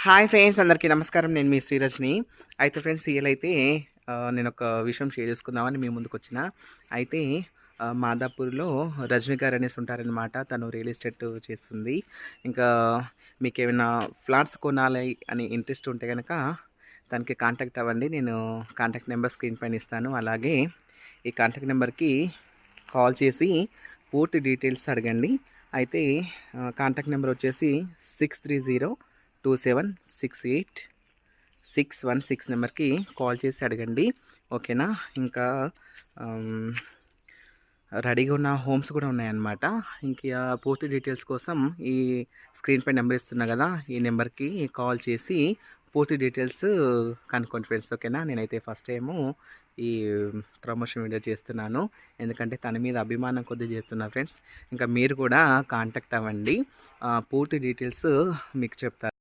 Hi friends, అందరికీ నమస్కారం. నేను మీ శ్రీరజ్ని. అయితే ఫ్రెండ్స్, ఇయాలైతే నేను ఒక విషయం షేర్ చేసుకుందామని మీ ముందుకు వచ్చిన. అయితే మాదాపూర్లో రజనీ గారు అనేసి ఉంటారనమాట. తను రియల్ ఎస్టేట్ చేస్తుంది. ఇంకా మీకు ఏమైనా ఫ్లాట్స్ కొనాలి అని ఇంట్రెస్ట్ ఉంటే కనుక తనకి కాంటాక్ట్ అవ్వండి. నేను కాంటాక్ట్ నెంబర్ స్క్రీన్ పైన ఇస్తాను. అలాగే ఈ కాంటాక్ట్ నెంబర్కి కాల్ చేసి పూర్తి డీటెయిల్స్ అడగండి. అయితే కాంటాక్ట్ నెంబర్ వచ్చేసి 6302276861 నెంబర్కి కాల్ చేసి అడగండి. ఓకేనా? ఇంకా రెడీగా ఉన్న హోమ్స్ కూడా ఉన్నాయన్నమాట. ఇంకా పూర్తి డీటెయిల్స్ కోసం ఈ స్క్రీన్ పై నెంబర్ ఇస్తున్నా కదా, ఈ నెంబర్కి కాల్ చేసి పూర్తి డీటెయిల్స్ కనుక్కోండి ఫ్రెండ్స్. ఓకేనా? నేనైతే ఫస్ట్ టైము ఈ ప్రమోషన్ వీడియో చేస్తున్నాను, ఎందుకంటే తన మీద అభిమానం కొద్దీ చేస్తున్నా ఫ్రెండ్స్. ఇంకా మీరు కూడా కాంటాక్ట్ అవ్వండి, పూర్తి డీటెయిల్స్ మీకు చెప్తాను.